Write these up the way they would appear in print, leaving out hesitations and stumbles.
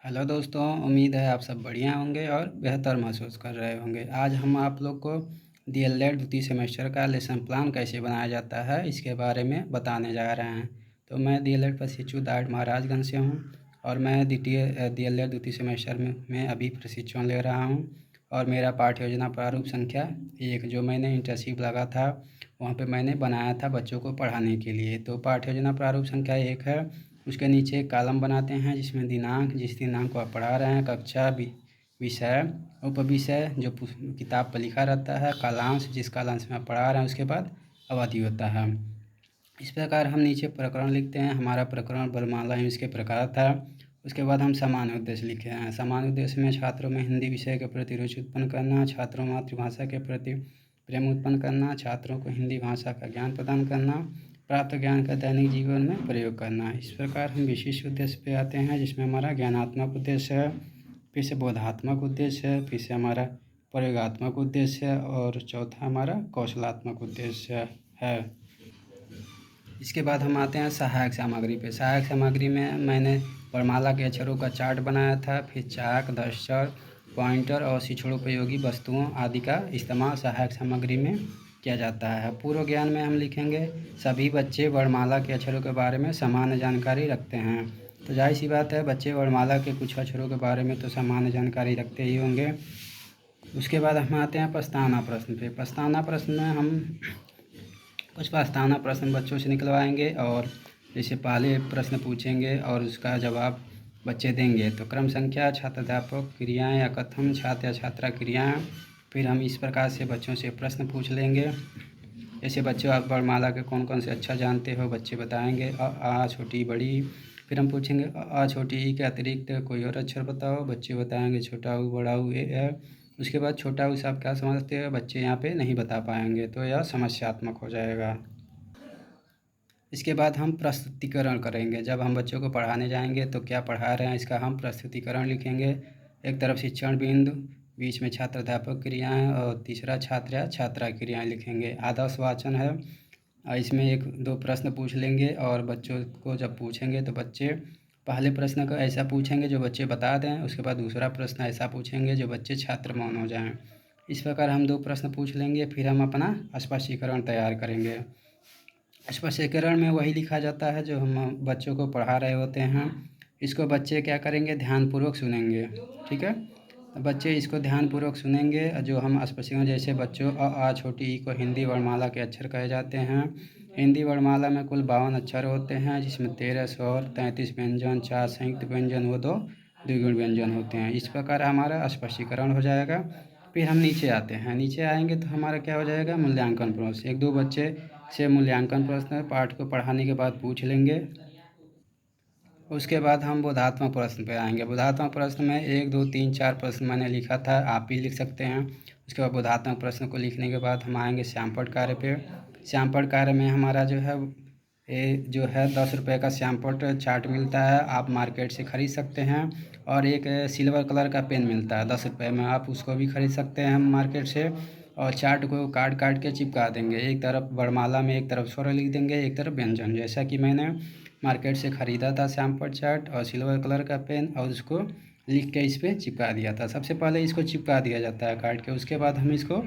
Hello दोस्तों, उम्मीद है आप सब बढ़िया होंगे और बेहतर महसूस कर रहे होंगे। आज हम आप लोग को डीएलएड द्वितीय सेमेस्टर का लेसन प्लान कैसे बनाया जाता है इसके बारे में बताने जा रहे हैं। तो मैं डीएलएड प्रशिक्षु डाट महाराजगंज से हूँ और मैं डीएलएड द्वितीय सेमेस्टर में अभी प्रशिक्षण ले रहा हूँ। और मेरा पाठ्य योजना प्रारूप संख्या 1 जो मैंने इंटर्नशिप लगा था वहाँ पे मैंने बनाया था बच्चों को पढ़ाने के लिए। तो पाठ्य योजना प्रारूप संख्या 1 है। उसके नीचे एक कॉलम बनाते हैं जिसमें दिनांक, जिस दिनांक को आप पढ़ा रहे हैं, कक्षा, विषय, उपविषय जो किताब पर लिखा रहता है, कालांश जिस कालांश में आप पढ़ा रहे हैं, उसके बाद अवधि होता है। इस प्रकार हम नीचे प्रकरण लिखते हैं। हमारा प्रकरण वर्णमाला एवं इसके प्रकार था। उसके बाद हम सामान्य उद्देश्य लिखे हैं। सामान्य उद्देश्य में छात्रों में हिंदी विषय के प्रति रुचि उत्पन्न करना, छात्रों में मातृभाषा के प्रति प्रेम उत्पन्न करना, छात्रों को हिंदी भाषा का ज्ञान प्रदान करना, प्राप्त ज्ञान का दैनिक जीवन में प्रयोग करना। इस प्रकार हम विशिष्ट उद्देश्य पे आते हैं जिसमें हमारा ज्ञानात्मक उद्देश्य है, फिर से बोधात्मक उद्देश्य है, फिर से हमारा प्रयोगात्मक उद्देश्य है और चौथा हमारा कौशलात्मक उद्देश्य है। इसके बाद हम आते हैं सहायक सामग्री पे। सहायक सामग्री में मैंने वर्णमाला के अक्षरों का चार्ट बनाया था, फिर चाक, डस्टर, पॉइंटर और शिक्षणोपयोगी वस्तुओं आदि का इस्तेमाल सहायक सामग्री में किया जाता है। पूर्व ज्ञान में हम लिखेंगे सभी बच्चे वर्णमाला के अक्षरों के बारे में सामान्य जानकारी रखते हैं। तो जाहिर सी बात है बच्चे वर्णमाला के कुछ अक्षरों के बारे में तो सामान्य जानकारी रखते ही होंगे। उसके बाद हम आते हैं प्रस्तावना प्रश्न पे। प्रस्तावना प्रश्न में हम कुछ प्रस्तावना प्रश्न बच्चों से निकलवाएंगे और जैसे पहले प्रश्न पूछेंगे और उसका जवाब बच्चे देंगे। तो क्रम संख्या, छात्राध्यापक क्रियाएं या कथन, छात्र या छात्रा क्रियाएं। फिर हम इस प्रकार से बच्चों से प्रश्न पूछ लेंगे। जैसे बच्चों आप वर्णमाला के कौन कौन से अक्षर जानते हो, बच्चे बताएंगे आ छोटी बड़ी। फिर हम पूछेंगे आ छोटी ई के अतिरिक्त कोई और अक्षर बताओ, बच्चे बताएंगे छोटा ऊ, बड़ा ऊ, ए है। उसके बाद छोटा ऊ से आप क्या समझते हो, बच्चे यहाँ पे नहीं बता पाएंगे, तो यह समस्यात्मक हो जाएगा। इसके बाद हम प्रस्तुतिकरण करेंगे। जब हम बच्चों को पढ़ाने जाएंगे तो क्या पढ़ा रहे हैं इसका हम प्रस्तुतिकरण लिखेंगे। एक तरफ शिक्षण बिंदु, बीच में छात्राध्यापक क्रियाएं और तीसरा छात्र या छात्रा क्रियाएं लिखेंगे। आदर्श वाचन है। इसमें एक दो प्रश्न पूछ लेंगे और बच्चों को जब पूछेंगे तो बच्चे पहले प्रश्न को ऐसा पूछेंगे जो बच्चे बता दें, उसके बाद दूसरा प्रश्न ऐसा पूछेंगे जो बच्चे छात्र मौन हो जाएं। इस प्रकार हम 2 प्रश्न पूछ लेंगे, फिर हम अपना स्पष्टीकरण तैयार करेंगे। स्पष्टीकरण में वही लिखा जाता है जो हम बच्चों को पढ़ा रहे होते हैं। इसको बच्चे क्या करेंगे, ध्यानपूर्वक सुनेंगे। ठीक है, बच्चे इसको ध्यानपूर्वक सुनेंगे। जो हम स्पष्टीकरण, जैसे बच्चों आ छोटी ई को हिंदी वर्णमाला के अक्षर कहे जाते हैं। हिंदी वर्णमाला में कुल 52 अक्षर होते हैं जिसमें 13 स्वर, 33 व्यंजन, 4 संयुक्त व्यंजन व 2 द्विगुण व्यंजन होते हैं। इस प्रकार हमारा स्पष्टीकरण हो जाएगा। फिर हम नीचे आते हैं। नीचे आएंगे तो हमारा क्या हो जाएगा, मूल्यांकन प्रश्न। 1-2 बच्चे से मूल्यांकन प्रश्न पाठ को पढ़ाने के बाद पूछ लेंगे। उसके बाद हम बोधात्मक प्रश्न पे आएंगे। बोधात्मक प्रश्न में 1, 2, 3, 4 प्रश्न मैंने लिखा था, आप भी लिख सकते हैं। उसके बाद बोधात्मक प्रश्न को लिखने के बाद हम आएंगे श्यामपट्ट कार्य पे। श्यामपट्ट कार्य में हमारा जो है 10 रुपये का श्यामपट्ट चार्ट मिलता है, आप मार्केट से ख़रीद सकते हैं। और एक सिल्वर कलर का पेन मिलता है 10 रुपये में, आप उसको भी ख़रीद सकते हैं हम मार्केट से। और चार्ट को काट काट के चिपका देंगे। एक तरफ वर्णमाला में एक तरफ स्वर लिख देंगे, एक तरफ व्यंजन। जैसा कि मैंने मार्केट से ख़रीदा था श्यामपट्ट चार्ट और सिल्वर कलर का पेन, और उसको लिख के इस पर चिपका दिया था। सबसे पहले इसको चिपका दिया जाता है काट के, उसके बाद हम इसको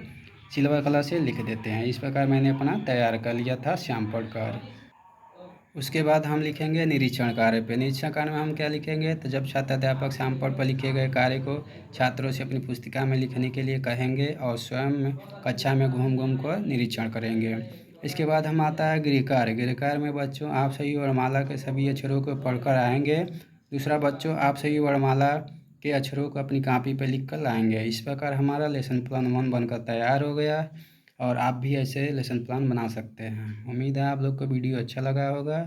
सिल्वर कलर से लिख देते हैं। इस प्रकार मैंने अपना तैयार कर लिया था श्यामपट्ट कार्य। उसके बाद हम लिखेंगे निरीक्षण कार्य पे। निरीक्षण कार्य में हम क्या लिखेंगे, तो जब छात्राध्यापक श्यामपट्ट पर लिखे गए कार्य को छात्रों से अपनी पुस्तिका में लिखने के लिए कहेंगे और स्वयं कक्षा में घूम घूम कर निरीक्षण करेंगे। इसके बाद हम आता है गृह कार्य। गृह कार्य में बच्चों आप सही वर्णमाला के सभी अक्षरों को पढ़कर आएंगे। दूसरा बच्चों आप सही वर्णमाला के अक्षरों को अपनी कॉपी पर लिख कर लाएंगे। इस प्रकार हमारा लेसन प्लान 1 बनकर तैयार हो गया और आप भी ऐसे लेसन प्लान बना सकते हैं। उम्मीद है आप लोग को वीडियो अच्छा लगा होगा।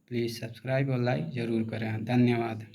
प्लीज़ सब्सक्राइब और लाइक ज़रूर करें। धन्यवाद।